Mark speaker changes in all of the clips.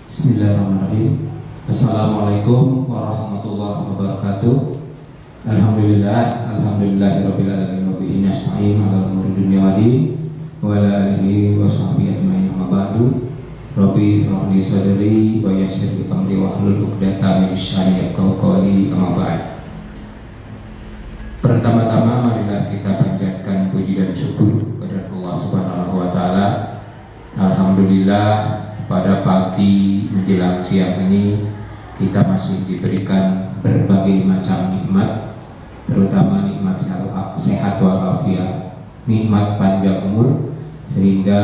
Speaker 1: Bismillahirrahmanirrahim. Assalamualaikum warahmatullahi wabarakatuh. Alhamdulillahirabbil alamin wa bihi nasta'in 'alal umuri dunya waddin wa ala alihi wa sahbihi ajmain amma ba'du. Rabbi shrah li sadri wa yassir li amri wa hlul 'uqdatam min lisani yafqahu qawli amma ba'd. Pertama-tama marilah kita panjatkan puji dan syukur kepada Allah Subhanahu wa taala. Alhamdulillah, pada pagi menjelang siang ini kita masih diberikan berbagai macam nikmat, terutama nikmat sehat walafiat, nikmat panjang umur, sehingga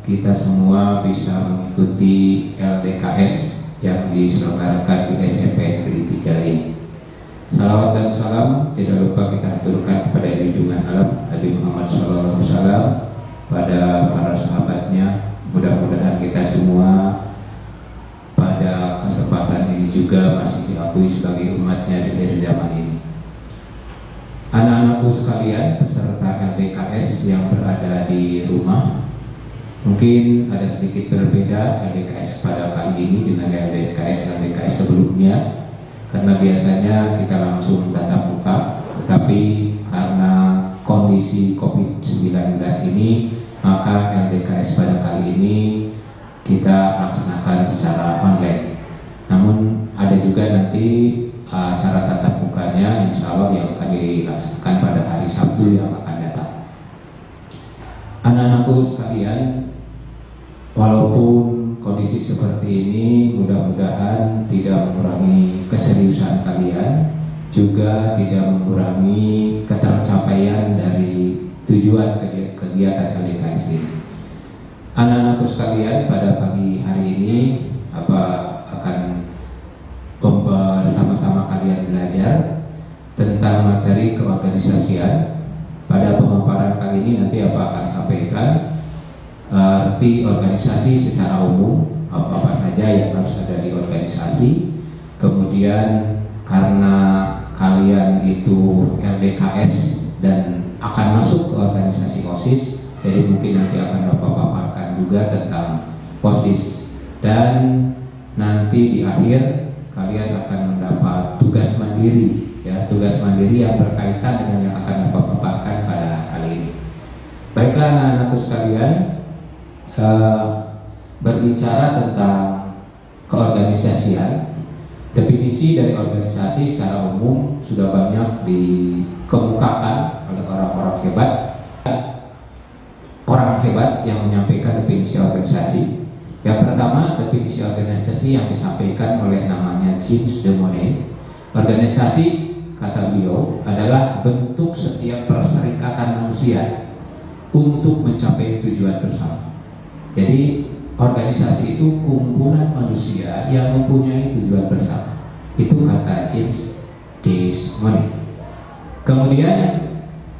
Speaker 1: kita semua bisa mengikuti LDKS yang diselenggarakan di SMP Negeri 3 ini. Salawat dan salam tidak lupa kita aturkan kepada junjungan alam Nabi Muhammad SAW, pada para sahabatnya. Mudah-mudahan kita semua pada kesempatan ini juga masih diakui sebagai umatnya di akhir zaman ini. Anak-anakku sekalian, peserta LDKS yang berada di rumah, mungkin ada sedikit berbeda LDKS pada kali ini dengan LDKS sebelumnya, karena biasanya kita langsung tatap muka, tetapi karena kondisi COVID-19 ini, maka LDKS pada kali ini kita laksanakan secara online. Namun ada juga nanti acara tatap mukanya insya Allah yang akan dilaksanakan pada hari Sabtu yang akan datang. Anak-anakku sekalian, walaupun kondisi seperti ini, mudah-mudahan tidak mengurangi keseriusan kalian, juga tidak mengurangi ketercapaian dari tujuan kegiatan LDKS ini. Anak-anakku sekalian, pada pagi hari ini akan bersama-sama kalian belajar tentang materi keorganisasian. Pada pemaparan kali ini nanti akan sampaikan arti organisasi secara umum, apa saja yang harus ada di organisasi. Kemudian karena kalian itu LDKS dan akan masuk ke organisasi OSIS, jadi mungkin nanti akan Bapak paparkan juga tentang OSIS, dan nanti di akhir kalian akan mendapat tugas mandiri, ya, tugas mandiri yang berkaitan dengan yang akan Bapak paparkan pada kali ini. Baiklah anak-anakku sekalian, berbicara tentang keorganisasian, definisi dari organisasi secara umum sudah banyak dikemukakan oleh orang-orang hebat. Orang hebat yang menyampaikan definisi organisasi. Yang pertama, definisi organisasi yang disampaikan oleh namanya James de Monnet. Organisasi, kata beliau, adalah bentuk setiap perserikatan manusia untuk mencapai tujuan bersama. Jadi organisasi itu kumpulan manusia yang mempunyai tujuan bersama. Itu kata James de Monnet. Kemudian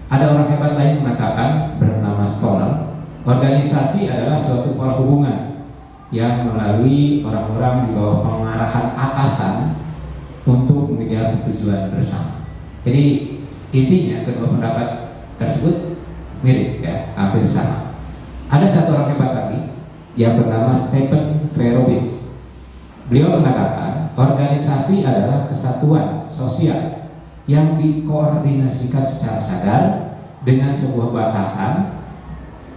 Speaker 1: ada orang hebat lain mengatakan, bernama Stoller, organisasi adalah suatu pola hubungan yang melalui orang-orang di bawah pengarahan atasan untuk mengejar tujuan bersama. Jadi intinya kedua pendapat tersebut mirip, ya, hampir sama. Ada satu orang hebat lagi yang bernama Stephen Verowitz. Beliau mengatakan organisasi adalah kesatuan sosial yang dikoordinasikan secara sadar dengan sebuah batasan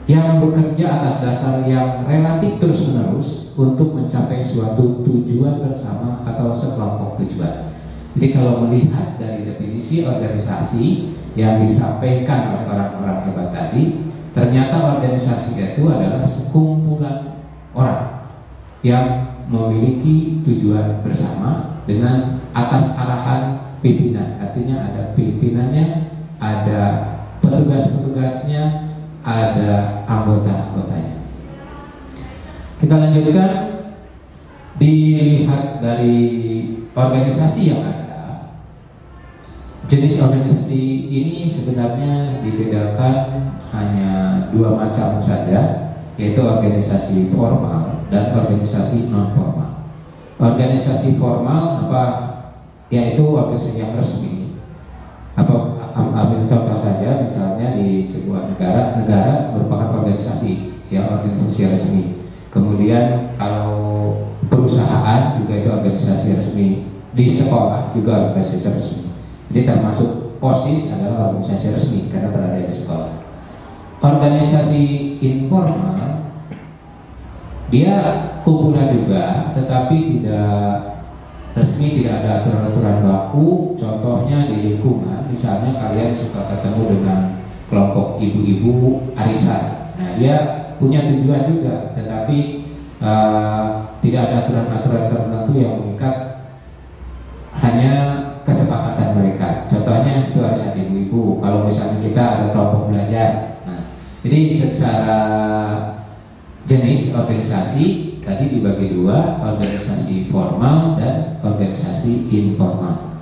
Speaker 1: yang bekerja atas dasar yang relatif terus-menerus untuk mencapai suatu tujuan bersama atau sekelompok tujuan. Jadi kalau melihat dari definisi organisasi yang disampaikan oleh orang-orang hebat tadi, ternyata organisasi itu adalah sekumpulan orang yang memiliki tujuan bersama dengan atas arahan pimpinan. Artinya ada pimpinannya, ada petugas-petugasnya, ada anggota-anggotanya. Kita lanjutkan, dilihat dari organisasi yang ada. Jenis organisasi ini sebenarnya dibedakan hanya dua macam saja, yaitu organisasi formal dan organisasi non formal. Organisasi formal yaitu organisasi yang resmi. Ambil contoh saja, misalnya di sebuah negara merupakan organisasi, ya, organisasi resmi. Kemudian kalau perusahaan juga itu organisasi resmi, di sekolah juga organisasi resmi. Jadi termasuk OSIS adalah organisasi resmi karena berada di sekolah. Organisasi informal dia kumpulan juga, tetapi tidak resmi, tidak ada aturan-aturan baku. Contohnya di lingkungan, misalnya kalian suka ketemu dengan kelompok ibu-ibu arisan. Nah, dia punya tujuan juga, tetapi tidak ada aturan-aturan tertentu yang mengikat, hanya kesepakatan mereka. Contohnya itu arisan ibu-ibu. Kalau misalnya kita ada kelompok belajar, nah, jadi secara jenis organisasi tadi dibagi dua, organisasi formal dan organisasi informal.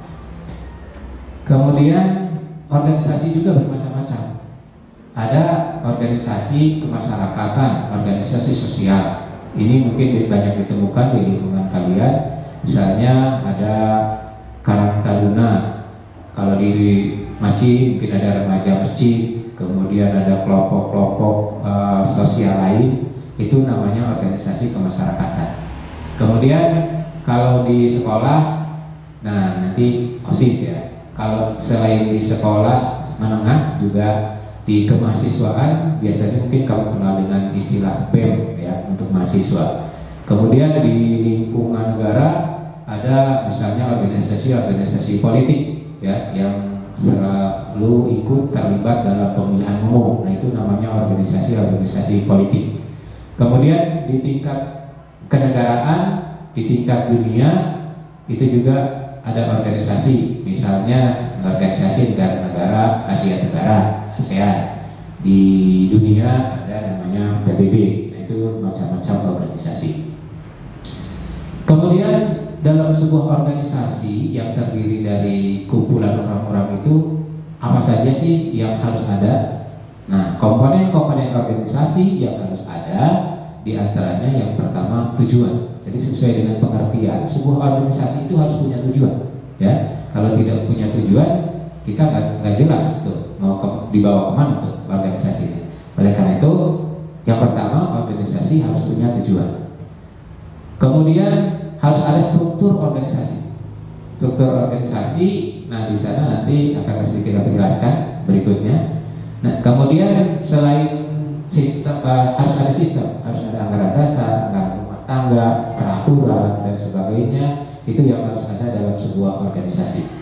Speaker 1: Kemudian organisasi juga bermacam-macam. Ada organisasi kemasyarakatan, organisasi sosial. Ini mungkin banyak ditemukan di lingkungan kalian. Misalnya ada Karang Taruna. Kalau di masjid mungkin ada remaja masjid. Kemudian ada kelompok-kelompok sosial lain. Itu namanya organisasi kemasyarakatan. Kemudian kalau di sekolah, nah nanti OSIS ya. Kalau selain di sekolah menengah juga di kemahasiswaan, biasanya mungkin kamu kenal dengan istilah BEM ya, untuk mahasiswa. Kemudian di lingkungan negara ada misalnya organisasi-organisasi politik ya, yang selalu ikut terlibat dalam pemilihan umum. Nah itu namanya organisasi-organisasi politik. Kemudian di tingkat kenegaraan, di tingkat dunia itu juga ada organisasi, misalnya organisasi negara-negara Asia Tenggara, ASEAN. Di dunia ada namanya PBB. Nah itu macam-macam organisasi. Kemudian dalam sebuah organisasi yang terdiri dari kumpulan orang-orang itu, apa saja sih yang harus ada? Nah, komponen-komponen organisasi yang harus ada, di antaranya yang pertama tujuan. Jadi sesuai dengan pengertian, sebuah organisasi itu harus punya tujuan. Ya, kalau tidak punya tujuan, kita nggak jelas tuh mau dibawa kemana tuh organisasi. Oleh karena itu, yang pertama organisasi harus punya tujuan. Kemudian harus ada struktur organisasi. Struktur organisasi, nah di sana nanti akan sedikit kita jelaskan berikutnya. Nah, kemudian selain sistem, harus ada sistem, harus ada anggaran dasar, anggaran rumah tangga, peraturan dan sebagainya. Itu yang harus ada dalam sebuah organisasi.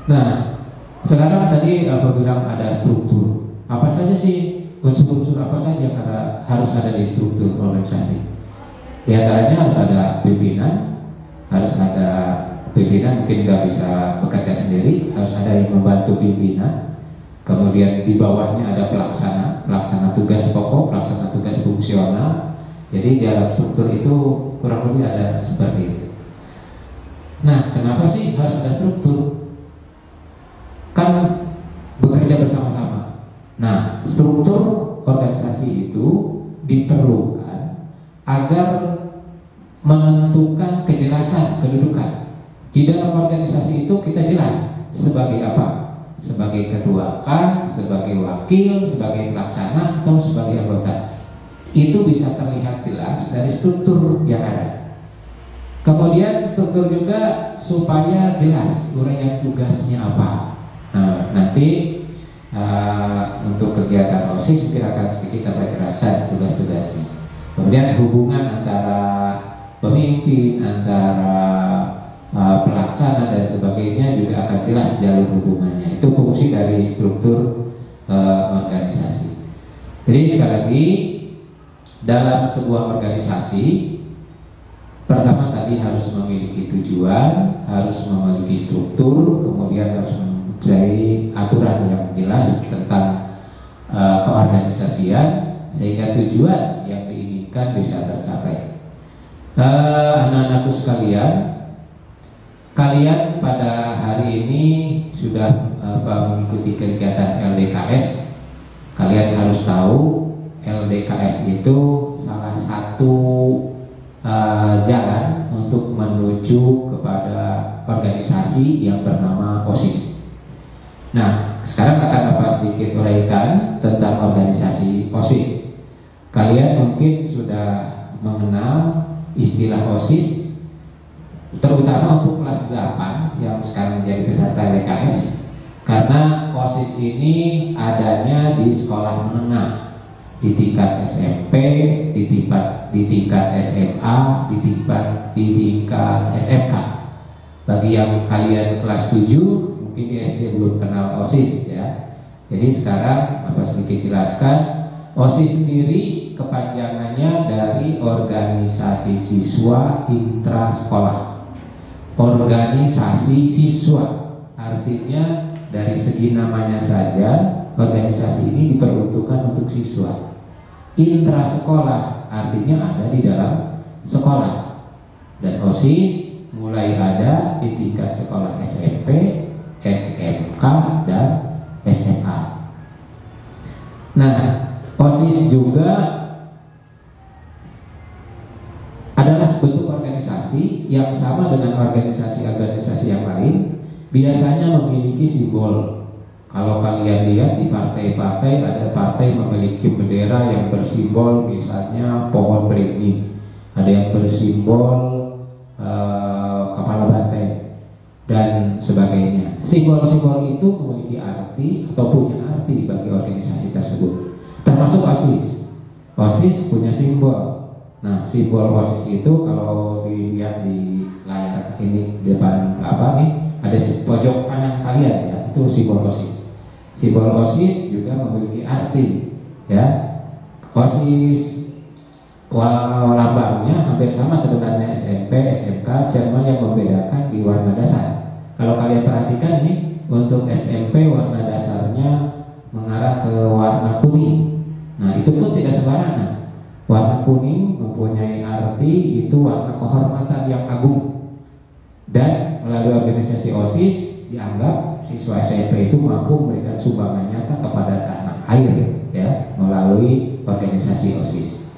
Speaker 1: Nah, sekarang tadi aku bilang ada struktur. Apa saja sih unsur-unsur apa saja yang harus ada di struktur organisasi? Di antaranya harus ada pimpinan, harus ada pimpinan mungkin nggak bisa bekerja sendiri, harus ada yang membantu pimpinan. Kemudian di bawahnya ada pelaksana tugas pokok, pelaksana tugas fungsional. Jadi dalam struktur itu kurang lebih ada seperti itu. Nah, kenapa sih harus ada struktur? Kan bekerja bersama-sama. Nah, struktur organisasi itu diperlukan agar menentukan kejelasan kedudukan. Di dalam organisasi itu kita jelas sebagai apa? Sebagai ketua kah, sebagai wakil, sebagai pelaksana, atau sebagai anggota. Itu bisa terlihat jelas dari struktur yang ada. Kemudian struktur juga supaya jelas uraian tugasnya apa. Nah, nanti untuk kegiatan OSIS mungkin akan sedikit kita jelaskan tugas-tugasnya. Kemudian hubungan antara pemimpin, antara pelaksana dan sebagainya juga akan jelas jalur hubungannya. Itu fungsi dari struktur organisasi. Jadi sekali lagi, dalam sebuah organisasi, pertama tadi harus memiliki tujuan, harus memiliki struktur, kemudian harus mencari aturan yang jelas tentang keorganisasian sehingga tujuan yang diinginkan bisa tercapai. Anak-anakku sekalian, kalian pada hari ini sudah mengikuti kegiatan LDKS. Kalian harus tahu LDKS itu salah satu jalan untuk menuju kepada organisasi yang bernama OSIS. Nah, sekarang akan Bapak sedikit uraikan tentang organisasi OSIS. Kalian mungkin sudah mengenal istilah OSIS, terutama untuk kelas 8 yang sekarang menjadi peserta LKS, karena OSIS ini adanya di sekolah menengah, di tingkat SMP, di tingkat SMA, di tingkat SMK. Bagi yang kalian kelas 7 mungkin di SD belum kenal OSIS ya. Jadi sekarang apa sedikit jelaskan, OSIS sendiri kepanjangannya dari organisasi siswa intrasekolah. Organisasi siswa artinya dari segi namanya saja organisasi ini diperuntukkan untuk siswa. Intrasekolah artinya ada di dalam sekolah. Dan OSIS mulai ada di tingkat sekolah SMP, SMK, dan SMA. Nah, OSIS juga adalah bentuk organisasi yang sama dengan organisasi-organisasi yang lain, biasanya memiliki simbol. Kalau kalian lihat di partai-partai, ada partai memiliki bendera yang bersimbol misalnya pohon beringin, ada yang bersimbol kepala banteng dan sebagainya. Simbol-simbol itu memiliki arti atau punya arti bagi organisasi tersebut. Termasuk OSIS. OSIS punya simbol. Nah, simbol OSIS itu kalau dilihat di layar ini depan ada pojok kanan kalian ya, itu simbol OSIS. Simbol OSIS juga memiliki arti ya. OSIS lambangnya hampir sama sebenarnya SMP, SMK, cuma yang membedakan di warna dasar. Kalau kalian perhatikan ini untuk SMP warna dasarnya mengarah ke warna kuning. Nah, itu pun tidak sembarangan. Warna kuning mempunyai arti itu warna kehormatan yang agung. Dan melalui organisasi OSIS dianggap siswa SMP itu mampu memberikan sumbangan nyata kepada tanah air ya melalui organisasi OSIS.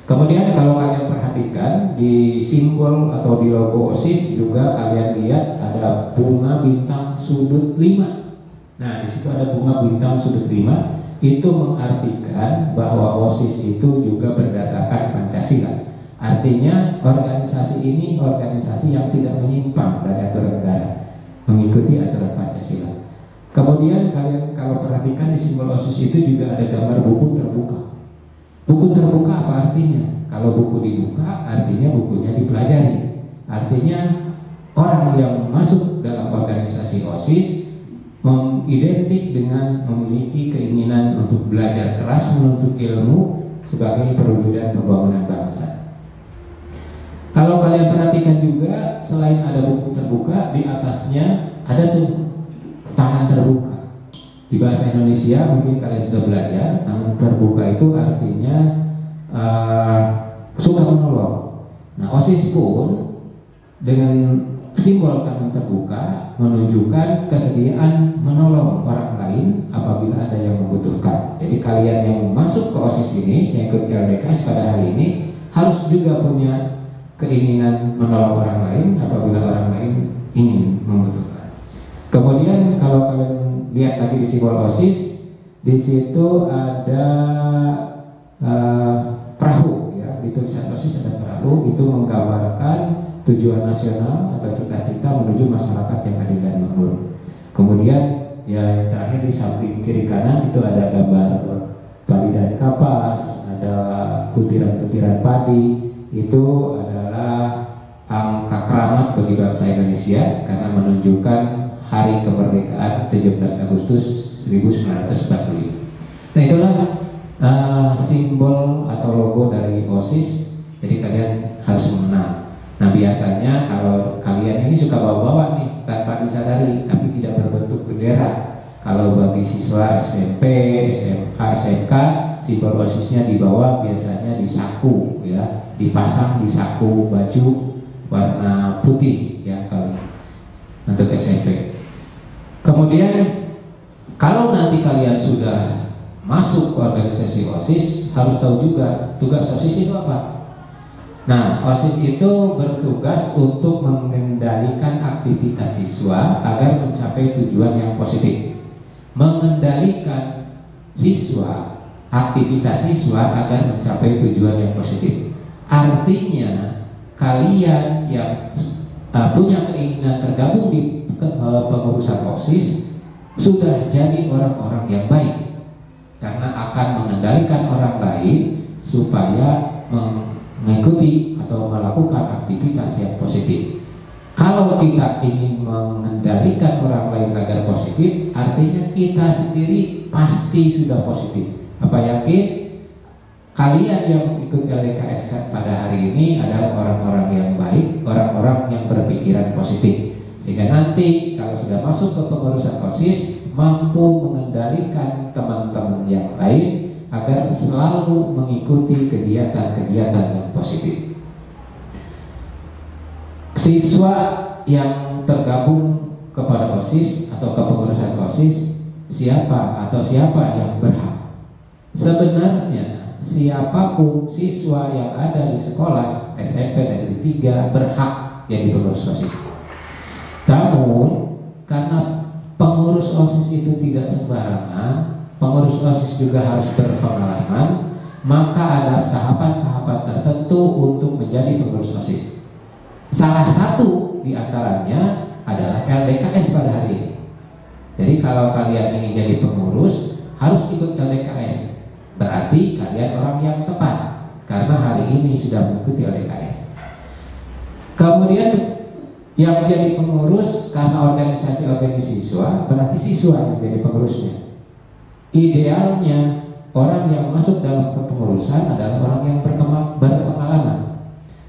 Speaker 1: Kemudian kalau kalian perhatikan di simbol atau di logo OSIS juga kalian lihat ada bunga bintang sudut 5. Nah, di situ ada bunga bintang sudut 5, itu mengartikan bahwa OSIS itu juga berdasarkan Pancasila. Artinya organisasi ini organisasi yang tidak menyimpang dari aturan negara, mengikuti aturan Pancasila. Kemudian kalian kalau perhatikan di simbol OSIS itu juga ada gambar buku terbuka. Buku terbuka apa artinya? Kalau buku dibuka artinya bukunya dipelajari. Artinya orang yang masuk dalam organisasi OSIS identik dengan memiliki keinginan untuk belajar keras menuntut ilmu sebagai perwujudan pembangunan bangsa. Kalau kalian perhatikan juga, selain ada buku terbuka, di atasnya ada tuh tangan terbuka. Di bahasa Indonesia mungkin kalian sudah belajar, tangan terbuka itu artinya suka menolong. Nah, OSIS pun dengan simbol tangan terbuka menunjukkan kesediaan menolong orang lain apabila ada yang membutuhkan. Jadi kalian yang masuk ke OSIS ini, yang ikut LDKS pada hari ini, harus juga punya keinginan menolong orang lain apabila orang lain ingin membutuhkan. Kemudian kalau kalian lihat lagi di simbol OSIS, di situ ada perahu ya, di tulisan OSIS ada perahu, itu menggambarkan tujuan nasional atau cita-cita menuju masyarakat yang adil dan makmur. Kemudian ya yang terakhir di samping kiri kanan itu ada gambar padi dan kapas, ada butiran-butiran padi, itu adalah angka keramat bagi bangsa Indonesia karena menunjukkan hari kemerdekaan 17 Agustus 1945. Nah, itulah simbol atau logo dari OSIS. Jadi kalian harus mengenal. Nah, biasanya kalau kalian ini suka bawa-bawa nih tanpa disadari, tapi tidak berbentuk bendera. Kalau bagi siswa SMP, SMA, SMK, simbol OSISnya dibawa biasanya di saku ya, dipasang di saku baju warna putih ya kalau untuk SMP. Kemudian kalau nanti kalian sudah masuk ke organisasi OSIS, harus tahu juga tugas OSIS itu apa. Nah, OSIS itu bertugas untuk mengendalikan aktivitas siswa agar mencapai tujuan yang positif. Mengendalikan siswa, aktivitas siswa agar mencapai tujuan yang positif. Artinya kalian yang punya keinginan tergabung di pengurusan OSIS sudah jadi orang-orang yang baik, karena akan mengendalikan orang lain supaya mengikuti atau melakukan aktivitas yang positif. Kalau kita ingin mengendalikan orang lain agar positif, artinya kita sendiri pasti sudah positif. Apa yakin? Kalian yang ikut LDKS pada hari ini adalah orang-orang yang baik, orang-orang yang berpikiran positif. Sehingga nanti kalau sudah masuk ke pengurusan OSIS, mampu mengendalikan teman-teman yang lain agar selalu mengikuti kegiatan-kegiatan yang positif. Siswa yang tergabung kepada OSIS atau kepengurusan OSIS, siapa yang berhak? Sebenarnya siapapun siswa yang ada di sekolah SMP Negeri 3 berhak jadi pengurus OSIS. Namun karena pengurus OSIS itu tidak sembarangan, pengurus OSIS juga harus berpengalaman, maka ada tahapan-tahapan tertentu untuk menjadi pengurus OSIS. Salah satu di antaranya adalah LDKS pada hari ini. Jadi kalau kalian ingin jadi pengurus, harus ikut LDKS. Berarti kalian orang yang tepat, karena hari ini sudah mengikuti LDKS. Kemudian yang menjadi pengurus karena organisasi siswa, berarti siswa yang menjadi pengurusnya. Idealnya orang yang masuk dalam kepengurusan adalah orang yang berpengalaman.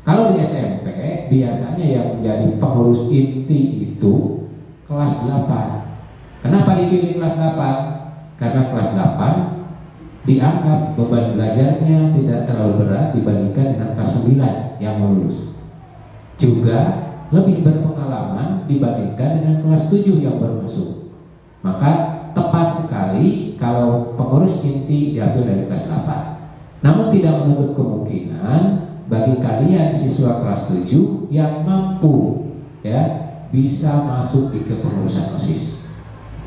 Speaker 1: Kalau di SMP biasanya yang menjadi pengurus inti itu kelas 8. Kenapa dipilih kelas 8? Karena kelas 8 dianggap beban belajarnya tidak terlalu berat dibandingkan dengan kelas 9 yang lulus. Juga lebih berpengalaman dibandingkan dengan kelas 7 yang baru masuk. Maka tepat sekali kalau pengurus inti diambil dari kelas 8. Namun tidak menutup kemungkinan bagi kalian siswa kelas 7 yang mampu bisa masuk di kepengurusan OSIS.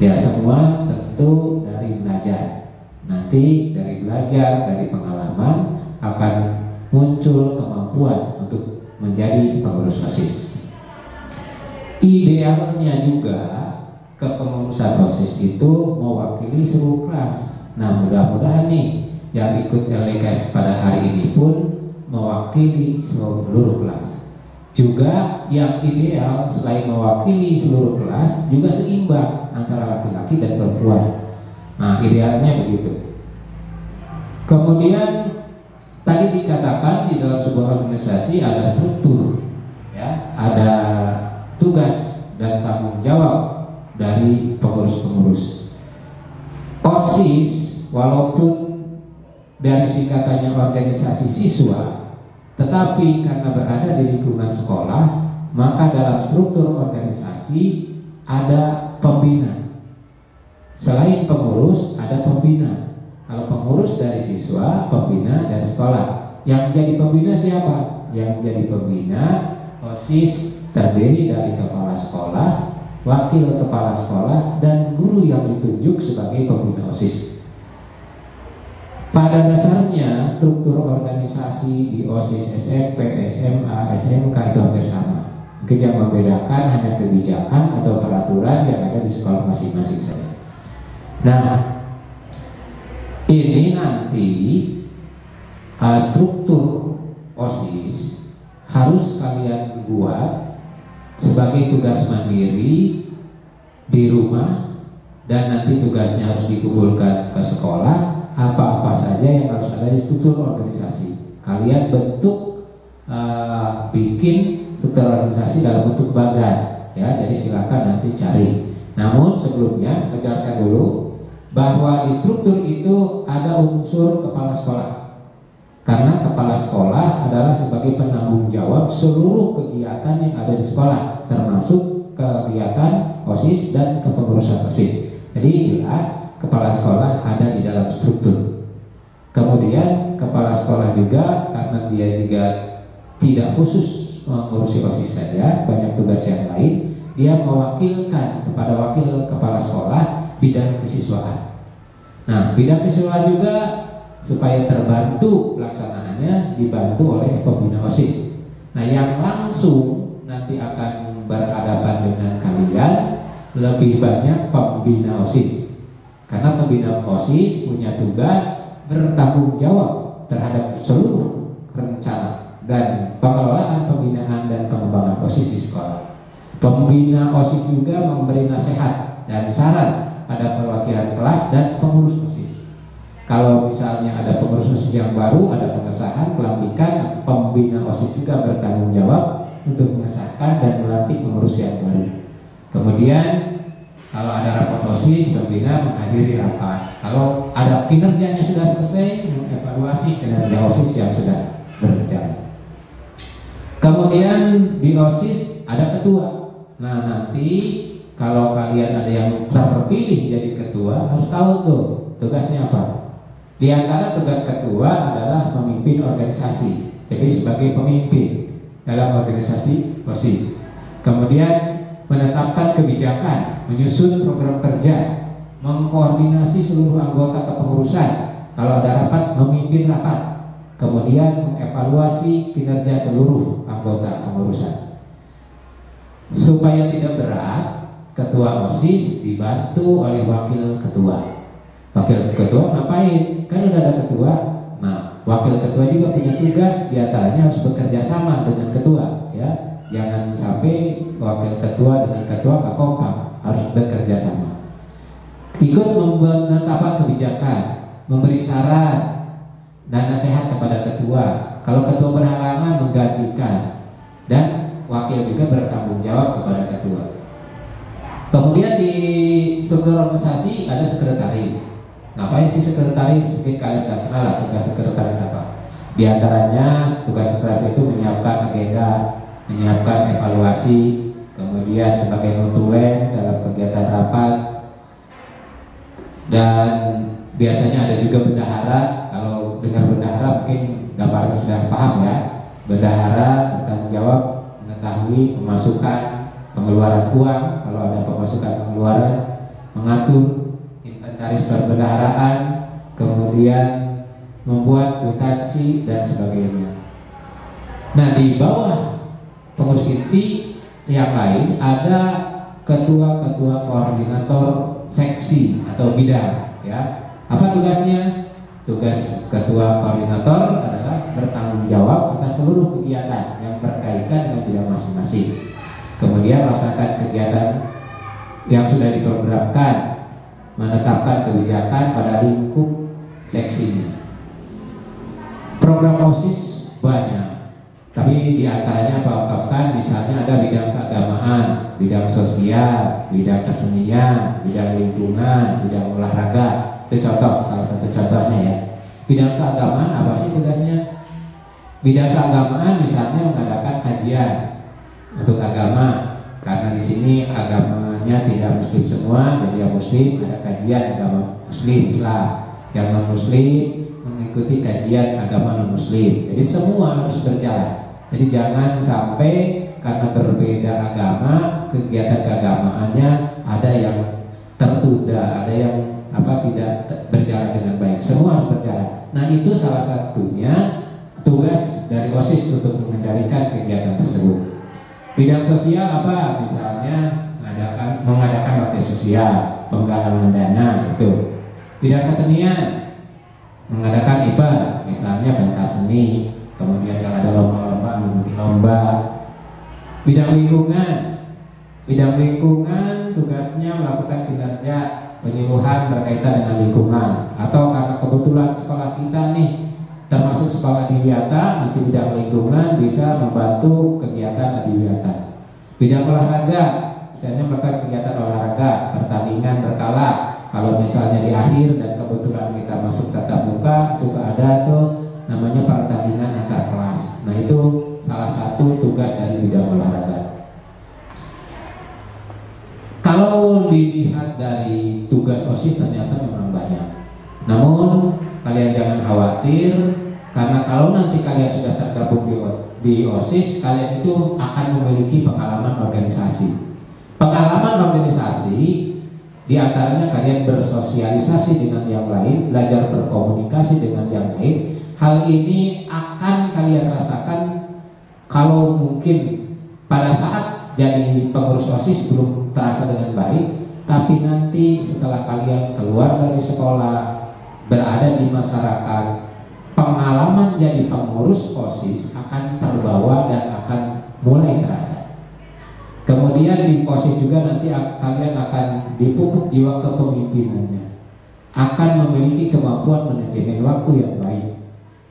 Speaker 1: Ya, semua tentu dari belajar. Nanti dari belajar, dari pengalaman akan muncul kemampuan untuk menjadi pengurus OSIS. Idealnya juga kepengurusan OSIS itu mewakili seluruh kelas. Nah, mudah-mudahan nih yang ikut LDKS pada hari ini pun mewakili seluruh kelas. Juga yang ideal selain mewakili seluruh kelas juga seimbang antara laki-laki dan perempuan. Nah, idealnya begitu. Kemudian tadi dikatakan di dalam sebuah organisasi ada struktur, ya, ada tugas dan tanggung jawab dari pengurus-pengurus. OSIS walaupun dari singkatannya organisasi siswa, tetapi karena berada di lingkungan sekolah, maka dalam struktur organisasi ada pembina. Selain pengurus, ada pembina. Kalau pengurus dari siswa, pembina dari sekolah. Yang menjadi pembina siapa? Yang menjadi pembina OSIS terdiri dari kepala sekolah, wakil kepala sekolah, dan guru yang ditunjuk sebagai pembina OSIS. Pada dasarnya struktur organisasi di OSIS SMP, SMA, SMK itu hampir sama. Mungkin yang membedakan hanya kebijakan atau peraturan yang ada di sekolah masing-masing saja. Nah, ini nanti struktur OSIS harus kalian buat sebagai tugas mandiri di rumah, dan nanti tugasnya harus dikumpulkan ke sekolah. Apa-apa saja yang harus ada di struktur organisasi, kalian bentuk bikin struktur organisasi dalam bentuk bagan, ya. Jadi silakan nanti cari. Namun sebelumnya menjelaskan dulu bahwa di struktur itu ada unsur kepala sekolah, karena kepala sekolah adalah sebagai penanggung jawab seluruh kegiatan yang ada di sekolah, termasuk kegiatan OSIS dan kepengurusan OSIS. Jadi jelas kepala sekolah ada di dalam struktur. Kemudian kepala sekolah juga karena dia juga tidak khusus mengurusi OSIS saja, banyak tugas yang lain, dia mewakilkan kepada wakil kepala sekolah bidang kesiswaan. Nah, bidang kesiswaan juga supaya terbantu pelaksanaannya dibantu oleh pembina OSIS. Nah, yang langsung nanti akan berhadapan dengan kalian lebih banyak pembina OSIS, karena pembina OSIS punya tugas bertanggung jawab terhadap seluruh rencana dan pengelolaan pembinaan dan pengembangan OSIS di sekolah. Pembina OSIS juga memberi nasihat dan saran pada perwakilan kelas dan pengurus OSIS. Kalau misalnya ada pengurus OSIS yang baru, ada pengesahan, pelantikan, pembina OSIS juga bertanggung jawab untuk mengesahkan dan melantik pengurus yang baru. Kemudian kalau ada rapat OSIS, pembina menghadiri rapat. Kalau ada kinerjanya sudah selesai, mengevaluasi kinerja OSIS yang sudah berjalan. Kemudian di OSIS ada ketua. Nah, nanti kalau kalian ada yang terpilih jadi ketua, harus tahu tuh tugasnya apa. Di antara tugas ketua adalah memimpin organisasi, jadi sebagai pemimpin dalam organisasi OSIS. Kemudian menetapkan kebijakan, menyusun program kerja, mengkoordinasi seluruh anggota kepengurusan. Kalau ada rapat, memimpin rapat. Kemudian mengevaluasi kinerja seluruh anggota kepengurusan. Supaya tidak berat, ketua OSIS dibantu oleh wakil ketua. Wakil ketua ngapain? Kan udah ada ketua. Nah, wakil ketua juga punya tugas, diantaranya harus bekerja sama dengan ketua, ya. Jangan sampai wakil ketua dengan ketua gak kompak, harus bekerja sama. Ikut menetapkan kebijakan, memberi saran dan nasihat kepada ketua. Kalau ketua berhalangan, menggantikan, dan wakil juga bertanggung jawab kepada ketua. Kemudian di struktur organisasi ada sekretaris. Ngapain sih sekretaris? Mungkin kalian sudah kenal lah tugas sekretaris apa. Di antaranya tugas sekretaris itu menyiapkan agenda, menyiapkan evaluasi, kemudian sebagai notulen dalam kegiatan rapat, dan biasanya ada juga bendahara. Kalau dengar bendahara mungkin gambarnya sudah paham ya. Bendahara bertanggung jawab mengetahui pemasukan, pengeluaran uang, kalau ada pemasukan pengeluaran, mengatur inventaris perbendaharaan, kemudian membuat kwitansi dan sebagainya. Nah, di bawah pengurus inti yang lain ada ketua-ketua koordinator seksi atau bidang, ya. Apa tugasnya? Tugas ketua koordinator adalah bertanggung jawab atas seluruh kegiatan yang berkaitan dengan bidang masing-masing. Kemudian melaksanakan kegiatan yang sudah diprogramkan, menetapkan kebijakan pada lingkup seksinya. Program OSIS banyak, tapi diantaranya apa-apakan, misalnya ada bidang keagamaan, bidang sosial, bidang kesenian, bidang lingkungan, bidang olahraga. Itu contoh, salah satu contohnya ya. Bidang keagamaan apa sih tugasnya? Bidang keagamaan misalnya mengadakan kajian untuk agama, karena di sini agamanya tidak muslim semua, jadi yang muslim ada kajian agama muslim Islam, yang non muslim mengikuti kajian agama non muslim. Jadi semua harus berjalan. Jadi jangan sampai karena berbeda agama, kegiatan keagamaannya ada yang tertunda, ada yang tidak berjalan dengan baik. Semua harus berjalan. Nah, itu salah satunya tugas dari OSIS untuk mengendalikan kegiatan tersebut. Bidang sosial apa? Misalnya mengadakan bakti sosial, penggalangan dana, itu. Bidang kesenian mengadakan event, misalnya pentas seni, kemudian kalau ada lomba-lomba mengikuti lomba. Bidang lingkungan tugasnya melakukan kinerja penyuluhan berkaitan dengan lingkungan, atau karena kebetulan sekolah kita nih termasuk sekolah adiwiyata, nanti bidang lingkungan bisa membantu kegiatan adiwiyata. Bidang olahraga, misalnya melakukan kegiatan olahraga, pertandingan berkala. Kalau misalnya di akhir dan kebetulan kita masuk tatap muka, suka ada tuh namanya pertandingan antar kelas. Nah, itu salah satu tugas dari bidang olahraga. Kalau dilihat dari tugas OSIS ternyata memang banyak. Namun kalian jangan khawatir, karena kalau nanti kalian sudah tergabung di OSIS, kalian itu akan memiliki pengalaman organisasi. Pengalaman organisasi Di antaranya kalian bersosialisasi dengan yang lain, belajar berkomunikasi dengan yang lain. Hal ini akan kalian rasakan kalau mungkin pada saat jadi pengurus OSIS belum terasa dengan baik, tapi nanti setelah kalian keluar dari sekolah, berada di masyarakat, pengalaman jadi pengurus OSIS akan terbawa dan akan mulai terasa. Kemudian di OSIS juga nanti kalian akan dipupuk jiwa kepemimpinannya, akan memiliki kemampuan manajemen waktu yang baik.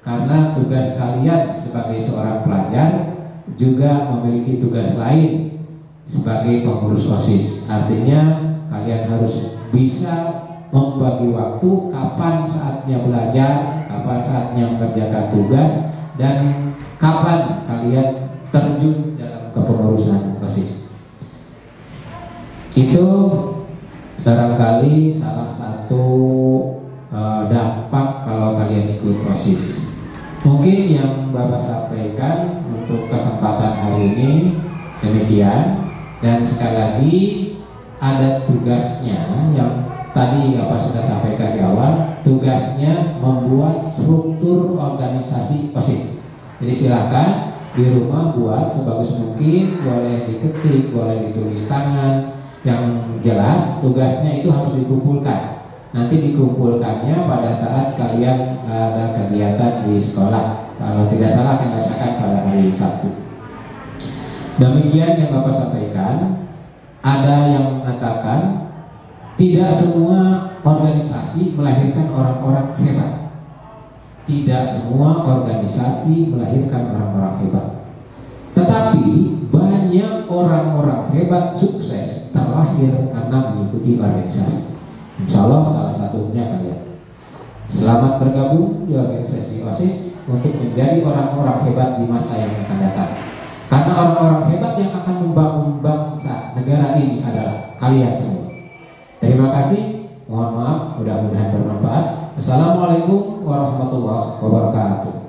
Speaker 1: Karena tugas kalian sebagai seorang pelajar juga memiliki tugas lain sebagai pengurus OSIS. Artinya kalian harus bisa membagi waktu, kapan saatnya belajar, kapan saatnya mengerjakan tugas, dan kapan kalian terjun dalam kepengurusan OSIS. Itu barangkali salah satu dampak kalau kalian ikut OSIS. Mungkin yang Bapak sampaikan untuk kesempatan hari ini demikian. Dan sekali lagi ada tugasnya yang tadi Bapak sudah sampaikan di awal. Tugasnya membuat struktur organisasi OSIS. Jadi silakan di rumah buat sebagus mungkin, boleh diketik, boleh ditulis tangan. Yang jelas tugasnya itu harus dikumpulkan. Nanti dikumpulkannya pada saat kalian ada kegiatan di sekolah. Kalau tidak salah akan dilaksanakan pada hari Sabtu. Demikian yang Bapak sampaikan. Ada yang mengatakan tidak semua organisasi melahirkan orang-orang hebat. Tidak semua organisasi melahirkan orang-orang hebat. Tetapi banyak orang-orang hebat sukses terlahir karena mengikuti organisasi. Insya Allah salah satunya kalian. Selamat bergabung di organisasi OSIS untuk menjadi orang-orang hebat di masa yang akan datang. Karena orang-orang hebat yang akan membangun bangsa negara ini adalah kalian semua. Terima kasih. Mohon maaf, mudah-mudahan bermanfaat. Assalamualaikum warahmatullahi wabarakatuh.